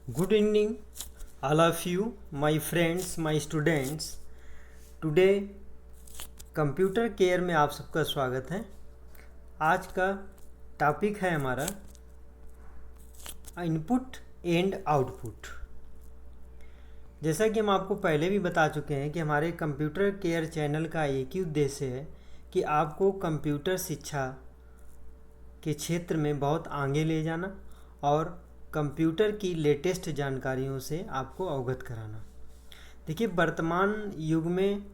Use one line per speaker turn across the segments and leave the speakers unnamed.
Good evening, all of you, my friends, my students. Today computer care में आप सबका स्वागत है। आज का टॉपिक है हमारा इनपुट एंड आउटपुट। जैसा कि हम आपको पहले भी बता चुके हैं कि हमारे कंप्यूटर केयर चैनल का एक ही उद्देश्य है कि आपको कंप्यूटर शिक्षा के क्षेत्र में बहुत आगे ले जाना और कंप्यूटर की लेटेस्ट जानकारियों से आपको अवगत कराना। देखिए, वर्तमान युग में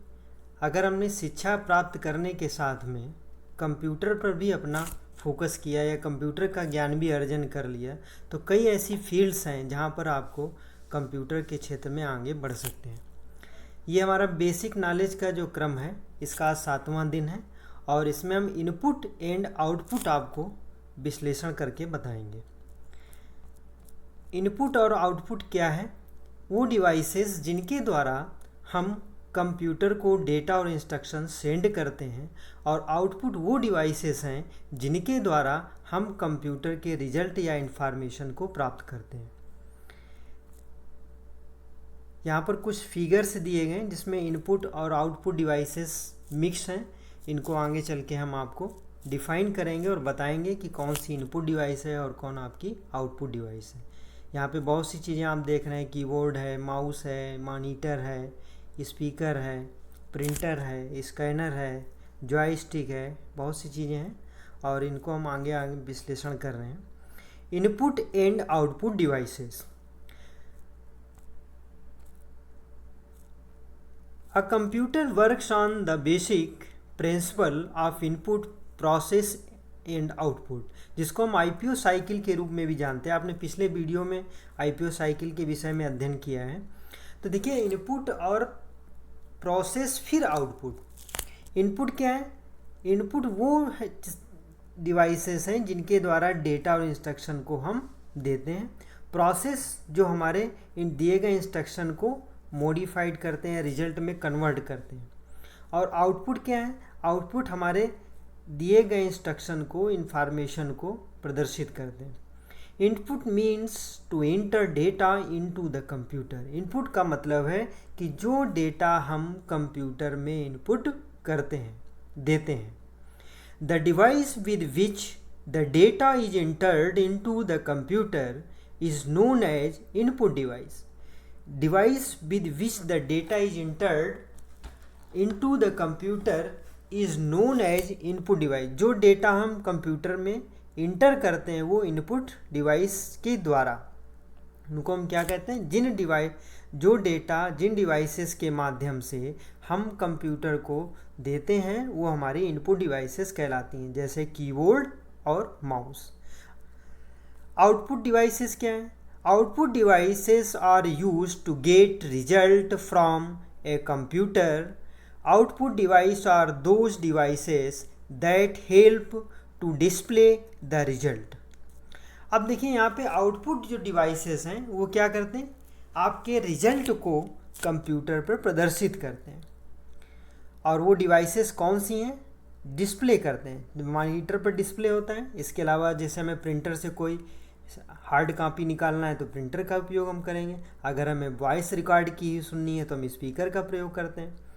अगर हमने शिक्षा प्राप्त करने के साथ में कंप्यूटर पर भी अपना फोकस किया या कंप्यूटर का ज्ञान भी अर्जन कर लिया तो कई ऐसी फील्ड्स हैं जहां पर आपको कंप्यूटर के क्षेत्र में आगे बढ़ सकते हैं। ये हमारा बेसिक नॉलेज का जो क्रम है इसका आज 7वां दिन है और इसमें हम इनपुट एंड आउटपुट आपको विश्लेषण करके बताएंगे। इनपुट और आउटपुट क्या है? वो डिवाइसेस जिनके द्वारा हम कंप्यूटर को डेटा और इंस्ट्रक्शन सेंड करते हैं, और आउटपुट वो डिवाइसेस हैं जिनके द्वारा हम कंप्यूटर के रिजल्ट या इंफॉर्मेशन को प्राप्त करते हैं। यहाँ पर कुछ फिगर्स दिए गए हैं जिसमें इनपुट और आउटपुट डिवाइसेस मिक्स हैं। इनको आगे चल के हम आपको डिफाइन करेंगे और बताएंगे कि कौन सी इनपुट डिवाइस है और कौन आपकी आउटपुट डिवाइस है। यहाँ पे बहुत सी चीज़ें आप देख रहे हैं, कीबोर्ड है, माउस है, मॉनिटर है, स्पीकर है, प्रिंटर है, स्कैनर है, जॉयस्टिक है, बहुत सी चीज़ें हैं और इनको हम आगे आगे विश्लेषण कर रहे हैं। Input and output devices. A computer works on the basic principle of input, process and output, जिसको हम आईपीओ साइकिल के रूप में भी जानते हैं। आपने पिछले वीडियो में आईपीओ साइकिल के विषय में अध्ययन किया है। तो देखिए, इनपुट और प्रोसेस फिर आउटपुट। इनपुट क्या है? इनपुट वो डिवाइसेस हैं जिनके द्वारा डेटा और इंस्ट्रक्शन को हम देते हैं। प्रोसेस जो हमारे इन दिए गए इंस्ट्रक्शन को मॉडिफाइड करते हैं, रिजल्ट में कन्वर्ट करते हैं। और आउटपुट क्या है? आउटपुट हमारे दिए गए इंस्ट्रक्शन को, इंफॉर्मेशन को प्रदर्शित करते हैं। Input means to enter data into the computer. Input का मतलब है कि जो डेटा हम कंप्यूटर में इनपुट करते हैं, देते हैं। The device with which the data is entered into the computer is known as input device. Device with which the data is entered into the computer is known as input device. जो data हम computer में enter करते हैं वो input device के द्वारा, उनको हम क्या कहते हैं? जिन डिवाइसेस के माध्यम से हम कंप्यूटर को देते हैं वो हमारी इनपुट डिवाइसेस कहलाती हैं, जैसे कीबोर्ड और माउस। आउटपुट डिवाइसेस क्या हैं? Output devices are used to get result from a computer. Output devices are those devices that help to display the result. अब देखिए, यहाँ पे आउटपुट जो डिवाइसेस हैं वो क्या करते हैं? आपके रिजल्ट को कंप्यूटर पर प्रदर्शित करते हैं। और वो डिवाइसेस कौन सी हैं? डिस्प्ले करते हैं। मॉनिटर पर डिस्प्ले होता है। इसके अलावा जैसे हमें प्रिंटर से कोई हार्ड कॉपी निकालना है तो प्रिंटर का उपयोग हम करेंगे। अगर हमें वॉइस रिकॉर्ड की ही सुननी है तो हम स्पीकर का प्रयोग करते हैं।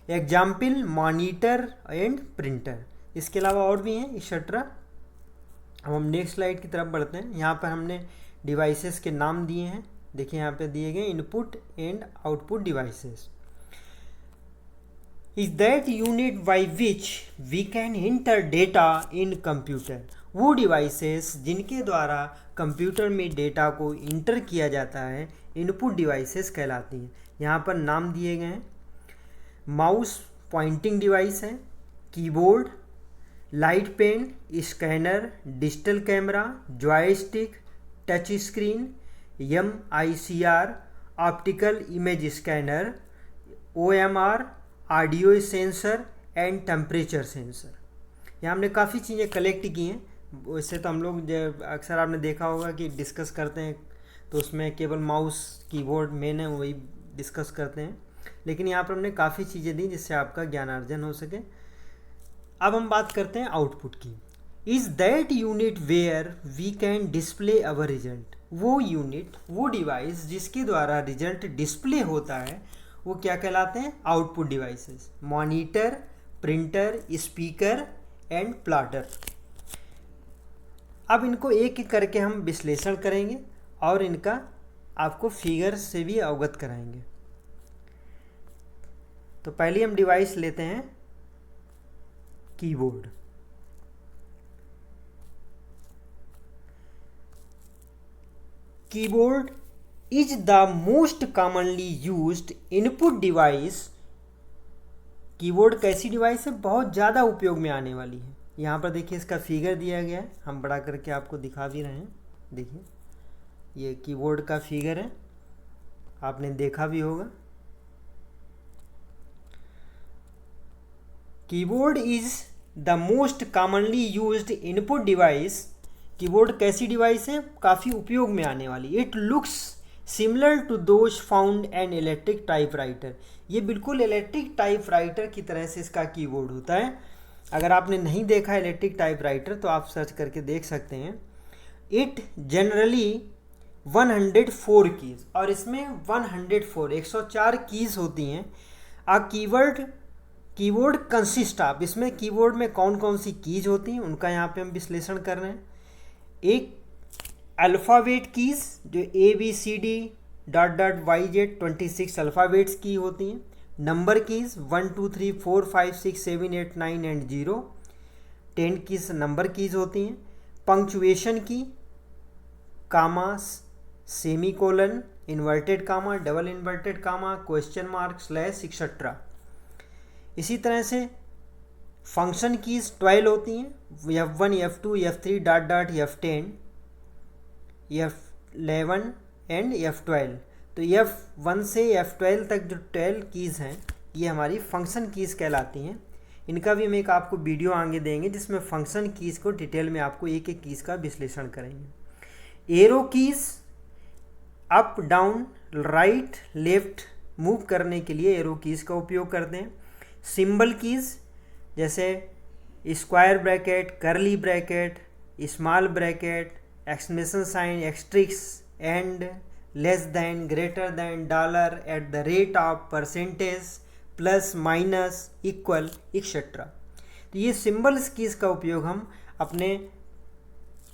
Example monitor and printer. इसके अलावा और भी हैं एक्सेट्रा। अब हम नेक्स्ट स्लाइड की तरफ बढ़ते हैं। यहाँ पर हमने डिवाइसेस के नाम दिए हैं। देखिए, यहाँ पे दिए गए input and output devices. Is that unit by which we can enter data in computer. वो डिवाइसेस जिनके द्वारा कंप्यूटर में डेटा को इंटर किया जाता है इनपुट डिवाइसेस कहलाती हैं। यहाँ पर नाम दिए गए हैं। माउस पॉइंटिंग डिवाइस है, keyboard, light pen, scanner, digital camera, joystick, touch screen, MICR, optical image scanner, OMR, audio sensor and temperature sensor. यहाँ हमने काफ़ी चीज़ें कलेक्ट की हैं। वैसे तो हम लोग अक्सर आपने देखा होगा कि डिस्कस करते हैं तो उसमें केवल माउस कीबोर्ड मेन है, वही डिस्कस करते हैं, लेकिन यहाँ पर हमने काफ़ी चीज़ें दी जिससे आपका ज्ञानार्जन हो सके। अब हम बात करते हैं आउटपुट की। Is that unit where we can display our result. वो यूनिट, वो डिवाइस जिसके द्वारा रिजल्ट डिस्प्ले होता है वो क्या कहलाते हैं? Output devices. Monitor, printer, speaker and plotter. अब इनको एक एक करके हम विश्लेषण करेंगे और इनका आपको फिगर से भी अवगत कराएंगे। तो पहले हम डिवाइस लेते हैं keyboard. Keyboard is the most commonly used input device. Keyboard कैसी डिवाइस है? बहुत ज़्यादा उपयोग में आने वाली है। यहाँ पर देखिए इसका फिगर दिया गया है, हम बड़ा करके आपको दिखा भी रहे हैं। देखिए ये कीबोर्ड का फिगर है, आपने देखा भी होगा। Keyboard is the most commonly used input device. Keyboard कैसी डिवाइस है? काफ़ी उपयोग में आने वाली। It looks similar to those found an electric typewriter. ये बिल्कुल इलेक्ट्रिक टाइपराइटर की तरह से इसका कीबोर्ड होता है। अगर आपने नहीं देखा इलेक्ट्रिक टाइपराइटर तो आप सर्च करके देख सकते हैं। इट जनरली 104 कीज, और इसमें 104 कीज होती हैं। आ कीबोर्ड कंसिस्ट ऑफ, इसमें कीबोर्ड में कौन कौन सी कीज होती हैं उनका यहाँ पे हम विश्लेषण कर रहे हैं। एक अल्फ़ाबेट कीज जो ABCD.Y Z 26 अल्फ़ाबेट्स की होती हैं। Number keys 1 2 3 4 5 6 7 8 9 and 0 10 keys number keys होती हैं। Punctuation key, comma, semi colon, inverted comma, double inverted comma, question mark, slash etcetera. इसी तरह से फंक्शन कीज 12 होती हैं। F1 F2 F3 F10 F11 and F12। तो F1 से F12 तक जो 12 कीज़ हैं ये हमारी फंक्शन कीज़ कहलाती हैं। इनका भी हम एक आपको वीडियो आगे देंगे जिसमें फंक्शन कीज़ को डिटेल में आपको एक एक कीज़ का विश्लेषण करेंगे। Arrow keys up, down, right, left move करने के लिए एरो कीज़ का उपयोग करते हैं। सिंबल कीज़ जैसे square bracket, curly bracket, small bracket, exclamation sign, asterisk, and, less than, greater than, dollar, at the rate of, percentage, plus, minus, equal, etcetera. तो ये सिंबल्स कीज़ का उपयोग हम अपने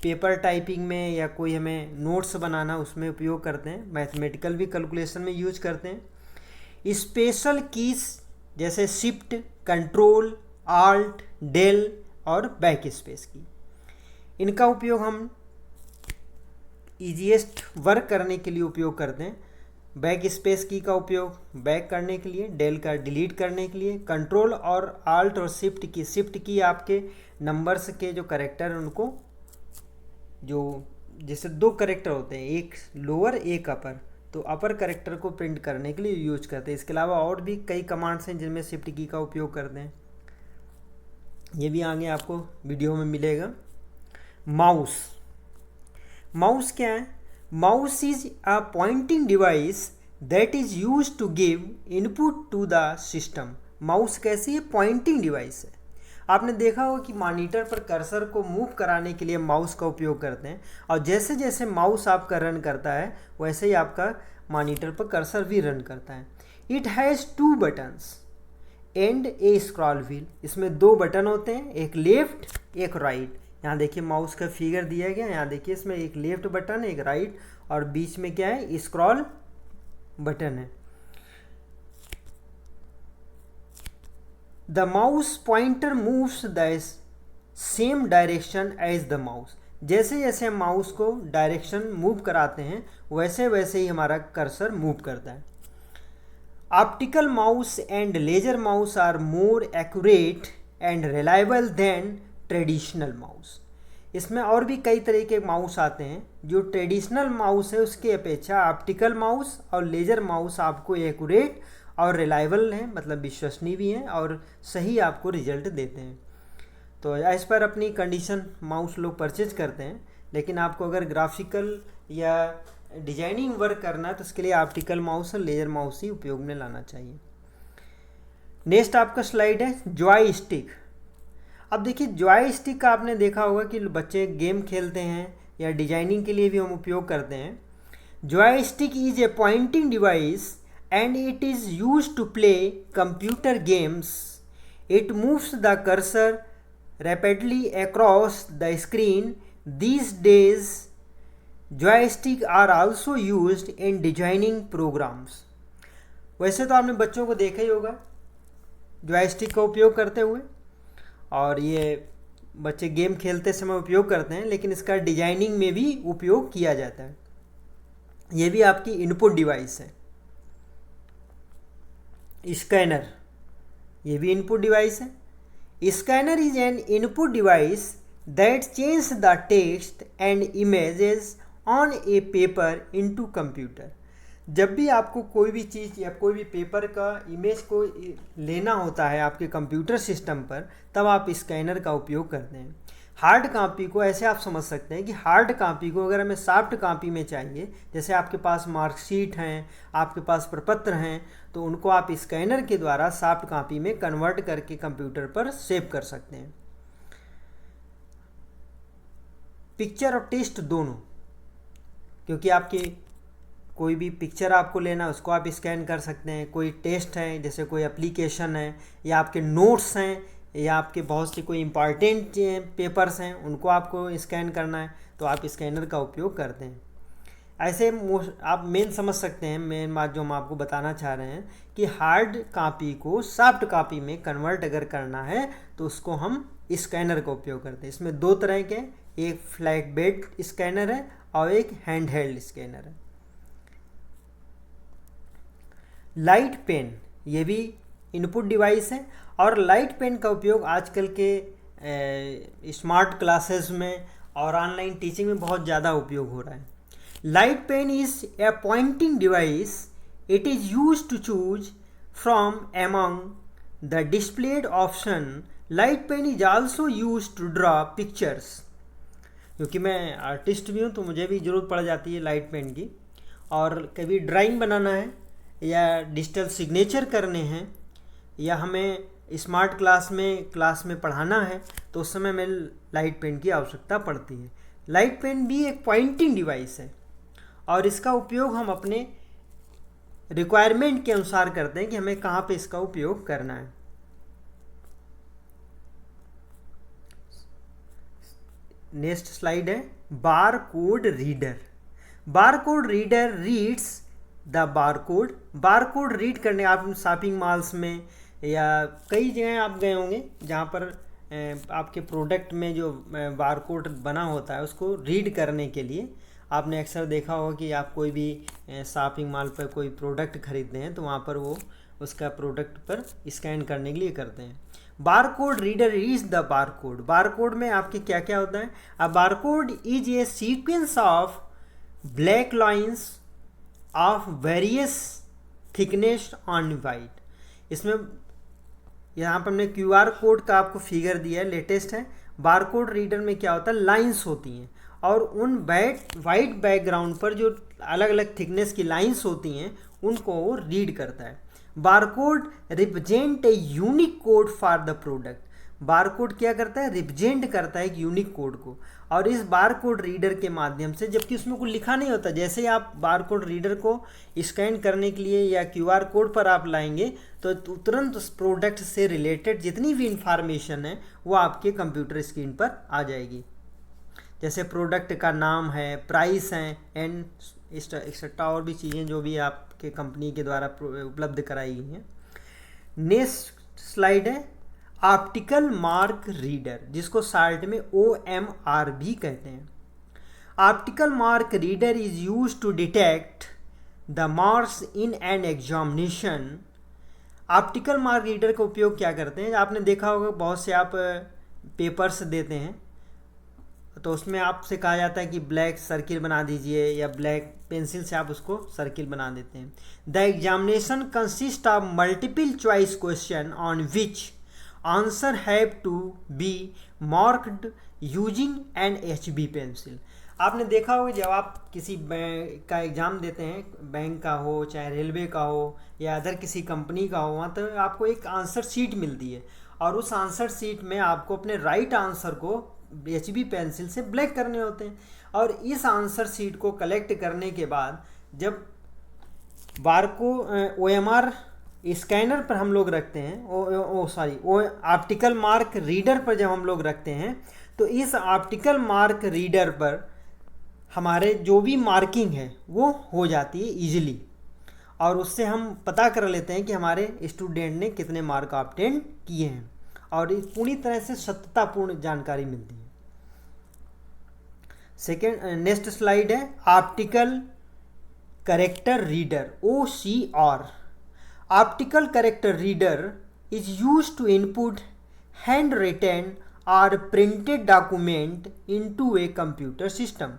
पेपर टाइपिंग में या कोई हमें नोट्स बनाना उसमें उपयोग करते हैं। मैथमेटिकल भी कैलकुलेशन में यूज करते हैं। स्पेशल कीज़ जैसे शिफ्ट, कंट्रोल, आल्ट, डेल और बैक स्पेस की, इनका उपयोग हम ईजीएस्ट वर्क करने के लिए उपयोग करते हैं। बैक स्पेस की का उपयोग बैक करने के लिए, डेल का डिलीट करने के लिए, कंट्रोल और आल्ट और शिफ्ट की आपके नंबर्स के जो करेक्टर उनको, जो जैसे दो करेक्टर होते हैं, एक लोअर एक अपर, तो अपर करेक्टर को प्रिंट करने के लिए यूज करते हैं। इसके अलावा और भी कई कमांड्स हैं जिनमें शिफ्ट की का उपयोग करते हैं, ये भी आगे आपको वीडियो में मिलेगा। माउस क्या है? Mouse is a pointing device that is use to give input to the system. Mouse कैसी है? पॉइंटिंग डिवाइस है। आपने देखा होगा कि मॉनिटर पर कर्सर को मूव कराने के लिए माउस का उपयोग करते हैं, और जैसे जैसे माउस आपका रन करता है वैसे ही आपका मॉनिटर पर कर्सर भी रन करता है। It has 2 buttons and A scroll wheel. इसमें 2 बटन होते हैं, एक लेफ्ट एक राइट। यहाँ देखिए माउस का फिगर दिया गया, यहाँ देखिए इसमें एक लेफ्ट बटन एक राइट, और बीच में क्या है? स्क्रॉल बटन है। The mouse pointer moves the same direction as the mouse. जैसे जैसे हम माउस को डायरेक्शन मूव कराते हैं वैसे वैसे ही हमारा कर्सर मूव करता है। Optical mouse and laser mouse are more accurate and reliable than traditional mouse. इसमें और भी कई तरह के माउस आते हैं। जो ट्रेडिशनल माउस है उसके अपेक्षा ऑप्टिकल माउस और लेजर माउस आपको एक्यूरेट और रिलायबल हैं, मतलब विश्वसनीय भी हैं और सही आपको रिजल्ट देते हैं। तो इस पर अपनी कंडीशन माउस लोग परचेज करते हैं, लेकिन आपको अगर ग्राफिकल या डिजाइनिंग वर्क करना है तो उसके लिए ऑप्टिकल माउस और लेजर माउस ही उपयोग में लाना चाहिए। नेक्स्ट आपका स्लाइड है जॉय स्टिक। अब देखिए जॉयस्टिक का आपने देखा होगा कि बच्चे गेम खेलते हैं या डिजाइनिंग के लिए भी हम उपयोग करते हैं। Joystick is a pointing device and it is used to play computer games. It moves the cursor rapidly across the screen. These days joystick are also used in designing programs. वैसे तो आपने बच्चों को देखा ही होगा जॉयस्टिक का उपयोग करते हुए, और ये बच्चे गेम खेलते समय उपयोग करते हैं, लेकिन इसका डिजाइनिंग में भी उपयोग किया जाता है। ये भी आपकी इनपुट डिवाइस है। स्कैनर, ये भी इनपुट डिवाइस है। Scanner is an input device that change the text and images on A paper into computer. जब भी आपको कोई भी चीज़ या कोई भी पेपर का इमेज को लेना होता है आपके कंप्यूटर सिस्टम पर, तब आप स्कैनर का उपयोग करते हैं। हार्ड कॉपी को ऐसे आप समझ सकते हैं कि हार्ड कॉपी को अगर हमें सॉफ्ट कॉपी में चाहिए, जैसे आपके पास मार्कशीट हैं, आपके पास प्रपत्र हैं, तो उनको आप स्कैनर के द्वारा सॉफ्ट कॉपी में कन्वर्ट करके कंप्यूटर पर सेव कर सकते हैं। पिक्चर और टेक्स्ट दोनों, क्योंकि आपकी कोई भी पिक्चर आपको लेना है उसको आप स्कैन कर सकते हैं। कोई टेस्ट है, जैसे कोई एप्लीकेशन है, या आपके नोट्स हैं, या आपके बहुत सी कोई इम्पॉर्टेंट पेपर्स हैं, उनको आपको स्कैन करना है, तो आप स्कैनर का उपयोग करते हैं। ऐसे आप मेन समझ सकते हैं, मेन बात जो हम आपको बताना चाह रहे हैं कि हार्ड कॉपी को सॉफ्ट कॉपी में कन्वर्ट अगर करना है तो उसको हम स्कैनर का उपयोग करते हैं। इसमें दो तरह के, एक फ्लैट बेड स्कैनर है और एक हैंड हेल्ड स्कैनर है। लाइट पेन, ये भी इनपुट डिवाइस है, और लाइट पेन का उपयोग आजकल के स्मार्ट क्लासेस में और ऑनलाइन टीचिंग में बहुत ज़्यादा उपयोग हो रहा है। Light pen is a pointing device. It is use to choose from among the displayed option. Light pen is also use to draw pictures. क्योंकि मैं आर्टिस्ट भी हूँ तो मुझे भी ज़रूरत पड़ जाती है लाइट पेन की, और कभी ड्राइंग बनाना है या डिजिटल सिग्नेचर करने हैं, या हमें स्मार्ट क्लास में पढ़ाना है, तो उस समय में लाइट पेन की आवश्यकता पड़ती है। लाइट पेन भी एक पॉइंटिंग डिवाइस है, और इसका उपयोग हम अपने रिक्वायरमेंट के अनुसार करते हैं कि हमें कहाँ पे इसका उपयोग करना है। नेक्स्ट स्लाइड है बार code reader. Bar code reader reads the bar code. Bar code read करने, आप शॉपिंग मॉल्स में या कई जगह आप गए होंगे जहाँ पर आपके प्रोडक्ट में जो बार कोड बना होता है उसको रीड करने के लिए आपने अक्सर देखा होगा कि आप कोई भी शॉपिंग मॉल पर कोई प्रोडक्ट खरीदते हैं तो वहाँ पर वो उसका प्रोडक्ट पर स्कैन करने के लिए करते हैं। Bar code reader reads the bar code. Bar code में आपके क्या क्या होता है? A bar code is a sequence of black lines of various thickness on white. इसमें यहाँ पर हमने QR कोड का आपको फिगर दिया है, लेटेस्ट है। बार कोड रीडर में क्या होता है, लाइंस होती हैं, और उन वाइट बैकग्राउंड पर जो अलग अलग थिकनेस की लाइंस होती हैं उनको वो रीड करता है। Bar code represent a unique code for the product. Bar code क्या करता है, रिप्रेजेंट करता है एक यूनिक कोड को, और इस बार कोड रीडर के माध्यम से, जबकि उसमें कुछ लिखा नहीं होता, जैसे आप बार कोड रीडर को स्कैन करने के लिए या QR कोड पर आप लाएंगे तो तुरंत उस प्रोडक्ट से रिलेटेड जितनी भी इंफॉर्मेशन है वो आपके कंप्यूटर स्क्रीन पर आ जाएगी। जैसे प्रोडक्ट का नाम है, प्राइस है, एंड एक्सेट्रा और भी चीज़ें जो भी आपके कंपनी के द्वारा उपलब्ध कराई गई हैं। नेक्स्ट स्लाइड है ऑप्टिकल मार्क रीडर, जिसको शॉर्ट में OMR भी कहते हैं। Optical mark reader is use to detect the marks in an examination. Optical mark reader का उपयोग क्या करते हैं? आपने देखा होगा बहुत से आप पेपर्स देते हैं तो उसमें आपसे कहा जाता है कि ब्लैक सर्किल बना दीजिए, या ब्लैक पेंसिल से आप उसको सर्किल बना देते हैं। The examination consist of multiple choice question on which answer have to be marked using an HB pencil. आपने देखा होगा जब आप किसी बैंक का एग्ज़ाम देते हैं, बैंक का हो चाहे रेलवे का हो या अदर किसी कंपनी का हो, वहाँ तो आपको एक आंसर शीट मिलती है, और उस आंसर शीट में आपको अपने राइट आंसर को HB पेंसिल से ब्लैक करने होते हैं। और इस आंसर शीट को कलेक्ट करने के बाद जब बारको OMR स्कैनर पर हम लोग रखते हैं, ऑप्टिकल मार्क रीडर पर जब हम लोग रखते हैं, तो इस ऑप्टिकल मार्क रीडर पर हमारे जो भी मार्किंग है वो हो जाती है इजीली, और उससे हम पता कर लेते हैं कि हमारे स्टूडेंट ने कितने मार्क ऑब्टेन किए हैं, और पूरी तरह से सत्यतापूर्ण जानकारी मिलती है। नेक्स्ट स्लाइड है optical character reader OCR। Optical character reader is used to input hand written और printed document into a computer system.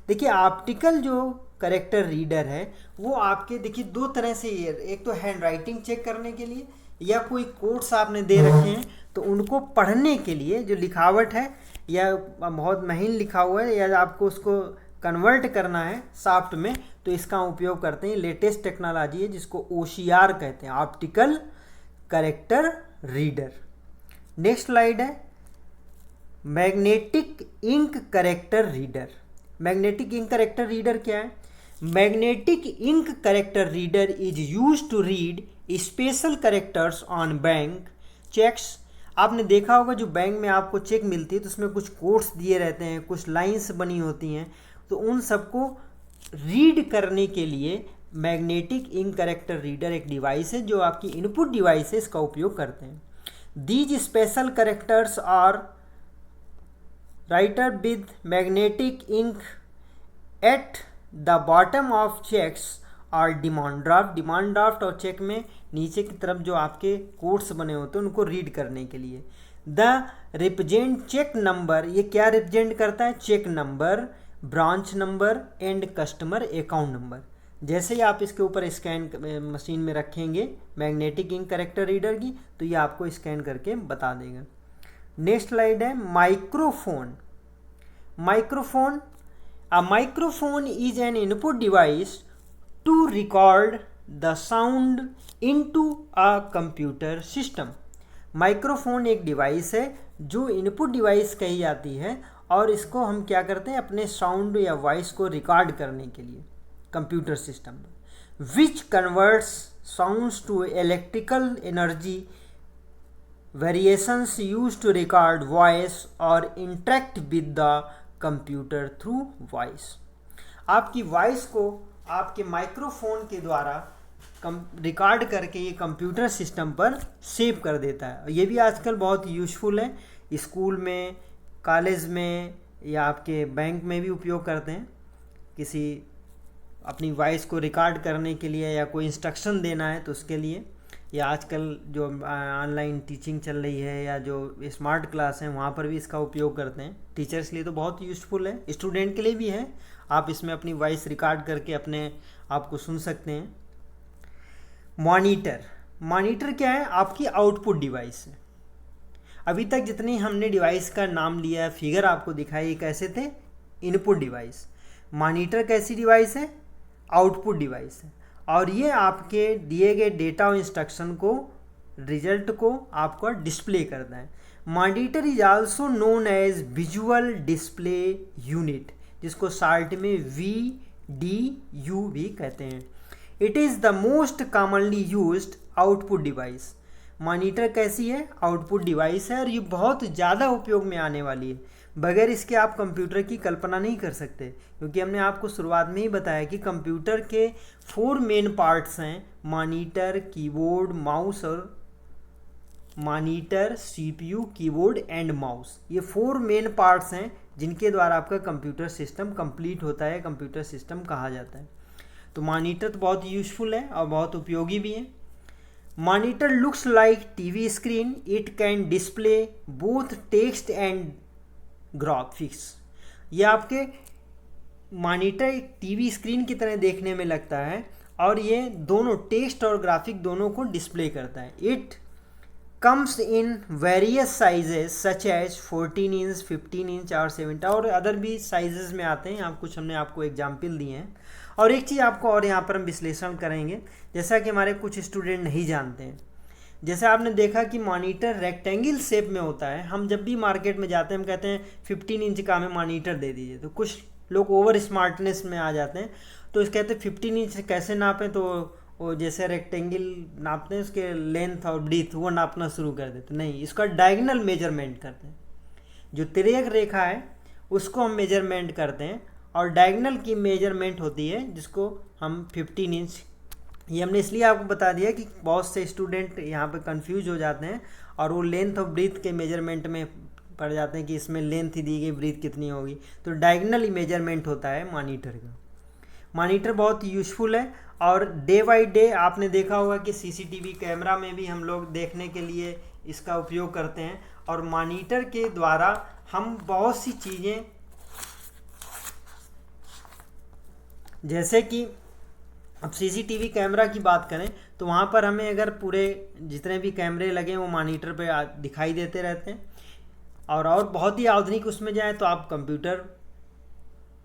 देखिए ऑप्टिकल जो करेक्टर रीडर है वो आपके देखिए दो तरह से, एक तो हैंड राइटिंग चेक करने के लिए, या कोई कोड्स आपने दे रखे हैं तो उनको पढ़ने के लिए, जो लिखावट है या बहुत महीन लिखा हुआ है या आपको उसको कन्वर्ट करना है सॉफ्ट में, तो इसका उपयोग करते हैं। लेटेस्ट टेक्नोलॉजी है जिसको OCR कहते हैं, optical character reader. Next slide है magnetic ink character reader. Magnetic ink character reader क्या है? Magnetic ink character reader is used to read special characters on bank cheques. आपने देखा होगा जो बैंक में आपको चेक मिलती है तो उसमें कुछ कोड्स दिए रहते हैं, कुछ लाइंस बनी होती हैं, तो उन सबको रीड करने के लिए मैग्नेटिक इंक करेक्टर रीडर एक डिवाइस है जो आपकी इनपुट डिवाइस है, इसका उपयोग करते हैं। These special characters are writer with magnetic ink at the bottom of cheques और डिमांड ड्राफ्ट। डिमांड ड्राफ्ट और चेक में नीचे की तरफ जो आपके कोड्स बने होते हैं उनको रीड करने के लिए। द रिप्रेजेंट चेक नंबर, ये क्या रिप्रेजेंट करता है? Cheque number, branch number and customer account number. जैसे ही आप इसके ऊपर स्कैन मशीन में रखेंगे मैग्नेटिक इंक करेक्टर रीडर की, तो ये आपको स्कैन करके बता देगा। नेक्स्ट स्लाइड है microphone. Microphone, a microphone is an input device to record the sound into a computer system. Microphone एक डिवाइस है जो इनपुट डिवाइस कही जाती है, और इसको हम क्या करते हैं अपने साउंड या वॉइस को रिकॉर्ड करने के लिए कंप्यूटर सिस्टम में। Which converts sounds to electrical energy variations use to record voice और interact with the computer through voice. आपकी वॉइस को आपके माइक्रोफोन के द्वारा रिकॉर्ड करके ये कंप्यूटर सिस्टम पर सेव कर देता है। ये भी आजकल बहुत यूज़फुल है, स्कूल में, कॉलेज में या आपके बैंक में भी उपयोग करते हैं। किसी अपनी वॉइस को रिकॉर्ड करने के लिए या कोई इंस्ट्रक्शन देना है तो उसके लिए, या आजकल जो ऑनलाइन टीचिंग चल रही है या जो स्मार्ट क्लास हैं वहाँ पर भी इसका उपयोग करते हैं। टीचर्स के लिए तो बहुत यूज़फुल है, स्टूडेंट के लिए भी है। आप इसमें अपनी वॉइस रिकॉर्ड करके अपने आप को सुन सकते हैं। मॉनिटर, मॉनिटर क्या है? आपकी आउटपुट डिवाइस है। अभी तक जितनी हमने डिवाइस का नाम लिया, फिगर आपको दिखाई, ये कैसे थे? Input device. मॉनिटर कैसी डिवाइस है? आउटपुट डिवाइस है, और ये आपके दिए गए डेटा और इंस्ट्रक्शन को, रिजल्ट को आपको डिस्प्ले करता है। Monitor is also known as visual display unit, जिसको शॉर्ट में VDU भी कहते हैं। It is the most commonly used output device. Monitor कैसी है? आउटपुट डिवाइस है, और ये बहुत ज़्यादा उपयोग में आने वाली है। बगैर इसके आप कंप्यूटर की कल्पना नहीं कर सकते, क्योंकि हमने आपको शुरुआत में ही बताया कि कंप्यूटर के 4 मेन पार्ट्स हैं, मॉनिटर, कीबोर्ड, माउस, और monitor, CPU, keyboard and mouse. ये 4 मेन पार्ट्स हैं जिनके द्वारा आपका कंप्यूटर सिस्टम कंप्लीट होता है, कंप्यूटर सिस्टम कहा जाता है। तो मॉनिटर तो बहुत यूज़फुल है और बहुत उपयोगी भी है। Monitor looks like TV screen, it can display both text and graphics. ये आपके मॉनिटर एक TV स्क्रीन की तरह देखने में लगता है, और ये दोनों टेक्स्ट और ग्राफिक दोनों को डिस्प्ले करता है। It comes in various sizes such as 14 inch, 15 inch और 17 और अदर भी साइजेस में आते हैं। यहाँ कुछ हमने आपको एग्जाम्पल दिए हैं। और एक चीज़ आपको और यहाँ पर हम विश्लेषण करेंगे, जैसा कि हमारे कुछ स्टूडेंट नहीं जानते हैं, जैसे आपने देखा कि मॉनिटर रेक्टेंगल शेप में होता है। हम जब भी मार्केट में जाते हैं हम कहते हैं 15 इंच का हमें मॉनिटर दे दीजिए, तो कुछ लोग ओवर स्मार्टनेस में आ जाते हैं, तो इस कहते हैं 15 इंच कैसे नापें, तो वो जैसे रेक्टेंगल नापते हैं उसके लेंथ और ब्रीथ वो नापना शुरू कर देते। नहीं, इसका डायगोनल मेजरमेंट करते हैं। जो तिर्यक रेखा है उसको हम मेजरमेंट करते हैं, और डायगोनल की मेजरमेंट होती है जिसको हम 15 इंच। ये हमने इसलिए आपको बता दिया कि बहुत से स्टूडेंट यहाँ पे कंफ्यूज हो जाते हैं और वो लेंथ और ब्रीथ के मेजरमेंट में पड़ जाते हैं कि इसमें लेंथ ही दी गई, ब्रीथ कितनी होगी। तो डायगोनल मेजरमेंट होता है मॉनिटर का। मॉनिटर बहुत यूज़फुल है, और डे बाई डे आपने देखा होगा कि सीसीटीवी कैमरा में भी हम लोग देखने के लिए इसका उपयोग करते हैं, और मॉनिटर के द्वारा हम बहुत सी चीज़ें, जैसे कि अब सीसीटीवी कैमरा की बात करें तो वहाँ पर हमें अगर पूरे जितने भी कैमरे लगे हैं वो मॉनिटर पे दिखाई देते रहते हैं। और बहुत ही आधुनिक उसमें जाए तो आप कंप्यूटर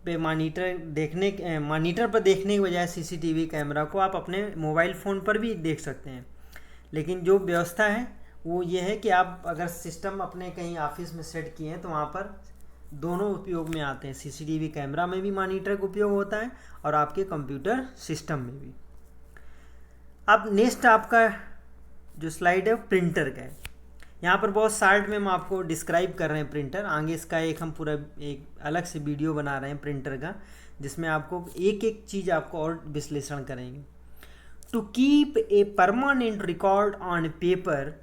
पे मॉनिटर पर देखने के बजाय सीसीटीवी कैमरा को आप अपने मोबाइल फ़ोन पर भी देख सकते हैं। लेकिन जो व्यवस्था है वो ये है कि आप अगर सिस्टम अपने कहीं ऑफिस में सेट किए हैं तो वहाँ पर दोनों उपयोग में आते हैं। सीसीटीवी कैमरा में भी मॉनिटर का उपयोग होता है और आपके कंप्यूटर सिस्टम में भी। अब नेक्स्ट आपका जो स्लाइड है प्रिंटर का है। यहाँ पर बहुत शार्ट में हम आपको डिस्क्राइब कर रहे हैं प्रिंटर। आगे इसका हम पूरा एक अलग से वीडियो बना रहे हैं प्रिंटर का, जिसमें आपको एक एक चीज़ आपको और विश्लेषण करेंगे। To keep a permanent record on paper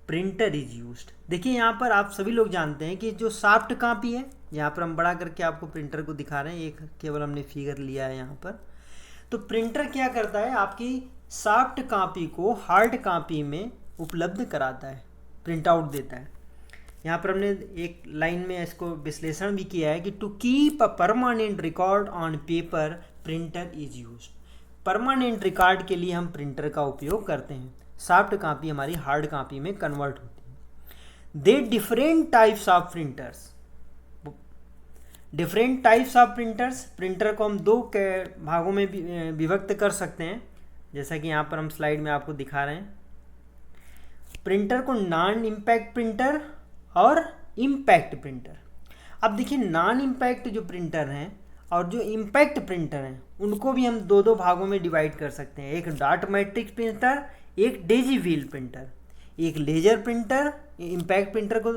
printer is used. देखिए यहाँ पर आप सभी लोग जानते हैं कि जो सॉफ्ट कॉपी है, यहाँ पर हम बड़ा करके आपको प्रिंटर को दिखा रहे हैं, एक केवल हमने फिगर लिया है यहाँ पर। तो प्रिंटर क्या करता है, आपकी सॉफ्ट कॉपी को हार्ड कॉपी में उपलब्ध कराता है, प्रिंट आउट देता है। यहाँ पर हमने एक लाइन में इसको विश्लेषण भी किया है कि to keep a permanent record on paper printer is used. Permanent record के लिए हम प्रिंटर का उपयोग करते हैं। सॉफ्ट कॉपी हमारी हार्ड कॉपी में कन्वर्ट होती है। They different types of printers. Different types of printers, printer को हम दो भागों में विभक्त कर सकते हैं, जैसा कि यहाँ पर हम स्लाइड में आपको दिखा रहे हैं। प्रिंटर को नॉन इम्पैक्ट प्रिंटर और इम्पैक्ट प्रिंटर। अब देखिए नॉन इम्पैक्ट जो प्रिंटर हैं और जो इम्पैक्ट प्रिंटर हैं उनको भी हम दो दो भागों में डिवाइड कर सकते हैं। एक डॉट मैट्रिक्स प्रिंटर, एक डेजी व्हील प्रिंटर, एक लेजर प्रिंटर। इम्पैक्ट प्रिंटर को,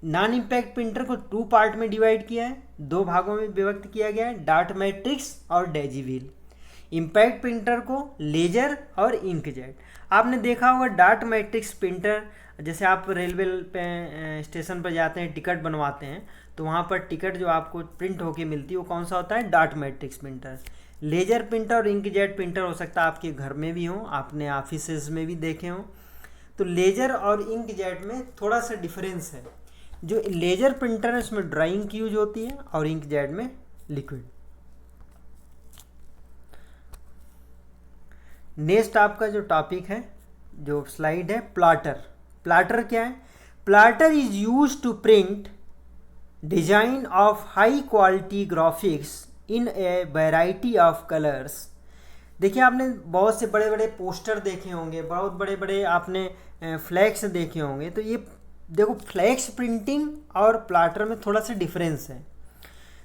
नॉन इम्पैक्ट प्रिंटर को 2 पार्ट में डिवाइड किया है, 2 भागों में विभक्त किया गया है, डॉट मैट्रिक्स और डेजी व्हील। इम्पैक्ट प्रिंटर को लेजर और इंकजेट। आपने देखा होगा डॉट मैट्रिक्स प्रिंटर, जैसे आप रेलवे पे स्टेशन पर जाते हैं टिकट बनवाते हैं तो वहाँ पर टिकट जो आपको प्रिंट होके मिलती है वो कौन सा होता है, dot matrix printer. Laser printer और इंकजेट प्रिंटर हो सकता है आपके घर में भी हो, आपने ऑफिसेज में भी देखे हो। तो लेजर और इंकजेट में थोड़ा सा डिफरेंस है। जो लेजर प्रिंटर है उसमें ड्राइंग की यूज होती है और इंकजेट में लिक्विड। नेक्स्ट आपका जो टॉपिक है, जो स्लाइड है, प्लॉटर। प्लॉटर क्या है? Plotter is use to print design of high quality graphics in a variety of colours. देखिए आपने बहुत से बड़े बड़े पोस्टर देखे होंगे, बहुत बड़े बड़े आपने फ्लैक्स देखे होंगे। तो ये देखो फ्लैक्स प्रिंटिंग और प्लॉटर में थोड़ा सा डिफरेंस है।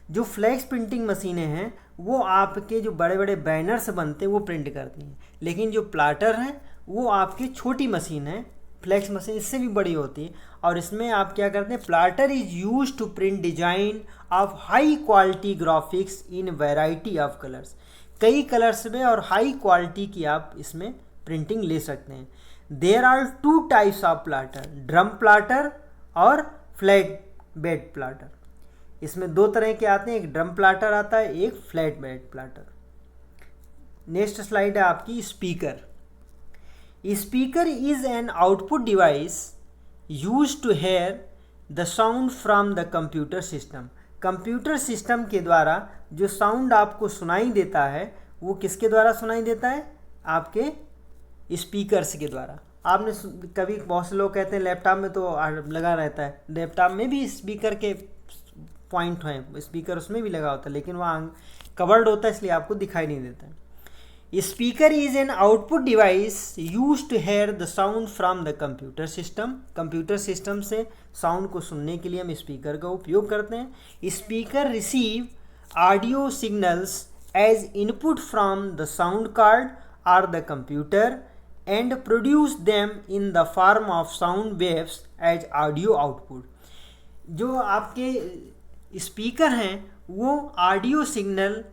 जो फ्लैक्स प्रिंटिंग मशीनें हैं वो आपके जो बड़े बड़े बैनर्स बनते हैं वो प्रिंट करती हैं, लेकिन जो प्लॉटर हैं वो आपकी छोटी मशीन है। फ्लैक्स मशीन इससे भी बड़ी होती है और इसमें आप क्या करते हैं, plotter is use to print design of high quality graphics in variety of colours. कई कलर्स में और हाई क्वालिटी की आप इसमें प्रिंटिंग ले सकते हैं। There are 2 types of plotter, drum plotter और फ्लैट बेड प्लॉटर। इसमें 2 तरह के आते हैं, एक ड्रम प्लॉटर आता है, एक flat bed plotter. Next slide है आपकी speaker. Speaker is an output device use to hear the sound from the computer system. Computer system के द्वारा जो साउंड आपको सुनाई देता है वो किसके द्वारा सुनाई देता है, आपके स्पीकर्स के द्वारा। आपने कभी बहुत से लोग कहते हैं लैपटॉप में तो लगा रहता है, लैपटॉप में भी स्पीकर के पॉइंट हैं, स्पीकर उसमें भी लगा होता है, लेकिन वहाँ कवर्ड होता है इसलिए आपको दिखाई नहीं देता है। Speaker is an output device use to hear the sound from the computer system. Computer system से साउंड को सुनने के लिए हम स्पीकर का उपयोग करते हैं। Speaker receive audio signals as input from the sound card और the computer and produce them in the form of sound waves as audio output. जो आपके स्पीकर हैं वो ऑडियो सिग्नल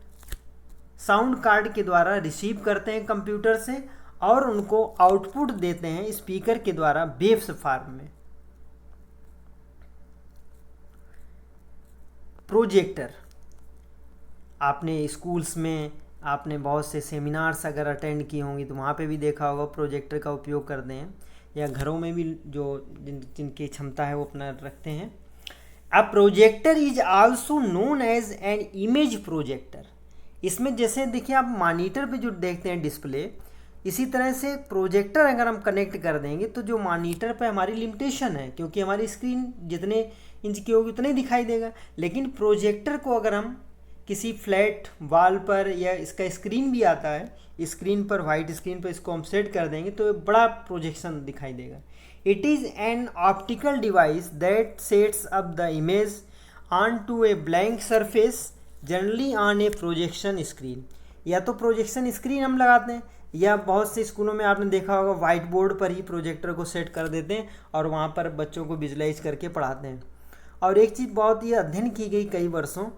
साउंड कार्ड के द्वारा रिसीव करते हैं कंप्यूटर से और उनको आउटपुट देते हैं स्पीकर के द्वारा वेव्स फॉर्म में। प्रोजेक्टर, आपने स्कूल्स में आपने बहुत से सेमिनार्स अगर अटेंड किए होंगे तो वहाँ पे भी देखा होगा प्रोजेक्टर का उपयोग करते हैं, या घरों में भी जो जिनकी क्षमता है वो अपना रखते हैं। A projector is also known as an image projector. इसमें जैसे देखिए आप मॉनिटर पे जो देखते हैं डिस्प्ले, इसी तरह से प्रोजेक्टर अगर हम कनेक्ट कर देंगे तो जो मॉनिटर पे हमारी लिमिटेशन है, क्योंकि हमारी स्क्रीन जितने इंच की होगी उतना ही दिखाई देगा। लेकिन प्रोजेक्टर को अगर हम किसी फ्लैट वॉल पर, या इसका स्क्रीन भी आता है, स्क्रीन पर वाइट स्क्रीन पर इसको हम सेट कर देंगे तो बड़ा प्रोजेक्शन दिखाई देगा। It is an optical device that sets up the image on to a blank surface generally on a projection screen. या तो प्रोजेक्शन स्क्रीन हम लगाते हैं, या बहुत से स्कूलों में आपने देखा होगा वाइट बोर्ड पर ही प्रोजेक्टर को सेट कर देते हैं और वहाँ पर बच्चों को विजुलाइज करके पढ़ाते हैं। और एक चीज़ बहुत ही अध्ययन की गई कई वर्षों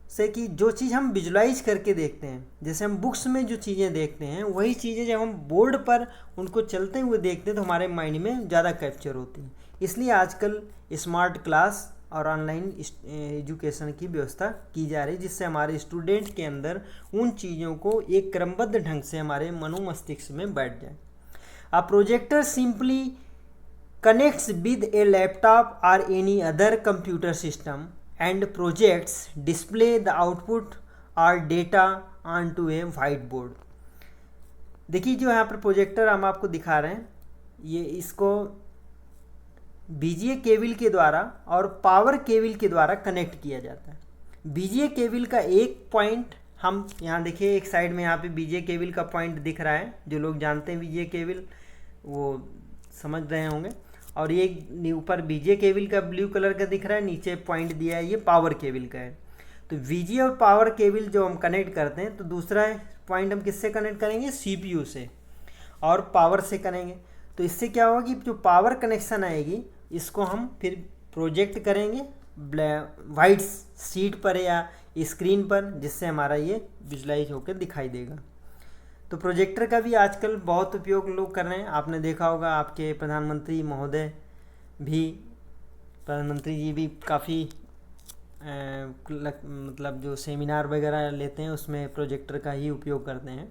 से कि जो चीज़ हम विजुलाइज करके देखते हैं, जैसे हम बुक्स में जो चीज़ें देखते हैं वही चीज़ें जब हम बोर्ड पर उनको चलते हुए देखते हैं तो हमारे माइंड में ज़्यादा कैप्चर होती हैं। इसलिए आजकल स्मार्ट क्लास और ऑनलाइन एजुकेशन की व्यवस्था की जा रही है, जिससे हमारे स्टूडेंट के अंदर उन चीज़ों को एक क्रमबद्ध ढंग से हमारे मनोमस्तिष्क में बैठ जाए। A projector simply connects with a laptop और any other computer system and projects display the output और data on to a white board. देखिए जो यहाँ पर प्रोजेक्टर हम आपको दिखा रहे हैं, ये इसको बीजीए केबल के द्वारा और पावर केबल के द्वारा कनेक्ट किया जाता है। बीजीए केबल का एक पॉइंट हम यहाँ देखिए, एक साइड में यहाँ पे बीजीए केबल का पॉइंट दिख रहा है, जो लोग जानते हैं बीजीए केबल वो समझ रहे होंगे। और ये ऊपर बीजीए केबल का ब्लू कलर का दिख रहा है, नीचे पॉइंट दिया है, ये पावर केबल का है। तो बीजीए और पावर केबल जो हम कनेक्ट करते हैं तो दूसरा पॉइंट हम किससे कनेक्ट करेंगे, सीपीयू से और पावर से करेंगे। तो इससे क्या होगा कि जो पावर कनेक्शन आएगी इसको हम फिर प्रोजेक्ट करेंगे वाइट शीट पर या स्क्रीन पर, जिससे हमारा ये विजुलाइज होकर दिखाई देगा। तो प्रोजेक्टर का भी आजकल बहुत उपयोग लोग कर रहे हैं। आपने देखा होगा आपके प्रधानमंत्री महोदय भी, प्रधानमंत्री जी भी काफ़ी मतलब जो सेमिनार वगैरह लेते हैं उसमें प्रोजेक्टर का ही उपयोग करते हैं।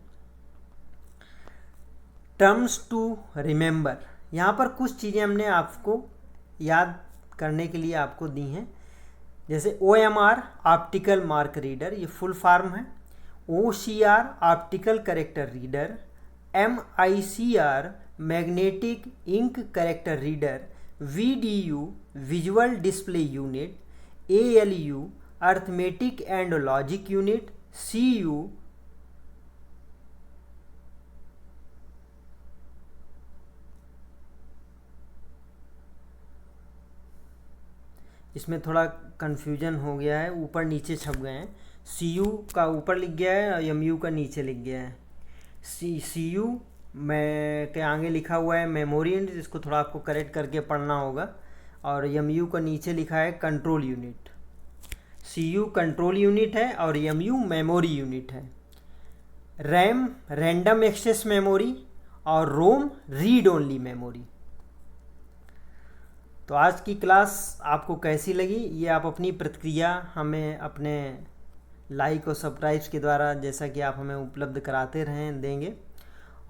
टर्म्स टू रिमेंबर, यहाँ पर कुछ चीज़ें हमने आपको याद करने के लिए आपको दी हैं, जैसे OMR ऑप्टिकल मार्क रीडर, ये फुल फॉर्म है। OCR optical character reader, MICR magnetic ink character reader, VDU visual display unit, ALU arithmetic and logic unit, CU इसमें थोड़ा कन्फ्यूजन हो गया है, ऊपर नीचे छप गए हैं। CU का ऊपर लिख गया है और MU का नीचे लिख गया है। CU में के आगे लिखा हुआ है मेमोरी यूनिट, जिसको थोड़ा आपको करेक्ट करके पढ़ना होगा। और MU का नीचे लिखा है control unit. CU control unit है और MU मेमोरी यूनिट है। रैम रैंडम एक्सेस मेमोरी और रोम रीड ओनली मेमोरी। तो आज की क्लास आपको कैसी लगी, ये आप अपनी प्रतिक्रिया हमें अपने लाइक और सब्सक्राइब्स के द्वारा, जैसा कि आप हमें उपलब्ध कराते रहें, देंगे।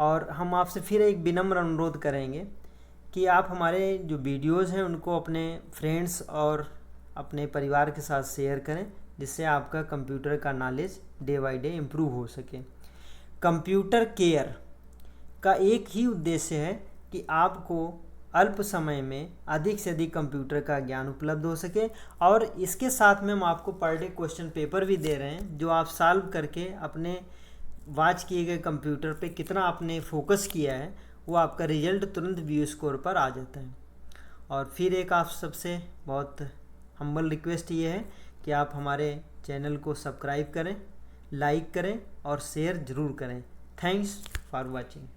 और हम आपसे फिर एक विनम्र अनुरोध करेंगे कि आप हमारे जो वीडियोज़ हैं उनको अपने फ्रेंड्स और अपने परिवार के साथ शेयर करें, जिससे आपका कंप्यूटर का knowledge day by day improve हो सके। कंप्यूटर केयर का एक ही उद्देश्य है कि आपको अल्प समय में अधिक से अधिक कंप्यूटर का ज्ञान उपलब्ध हो सके। और इसके साथ में हम आपको पर डे क्वेश्चन पेपर भी दे रहे हैं, जो आप सॉल्व करके अपने वॉच किए गए कंप्यूटर पे कितना आपने फोकस किया है, वो आपका रिजल्ट तुरंत व्यू स्कोर पर आ जाता है। और फिर एक आप सबसे बहुत हम्बल रिक्वेस्ट ये है कि आप हमारे चैनल को सब्सक्राइब करें, लाइक करें और शेयर ज़रूर करें। Thanks for watching.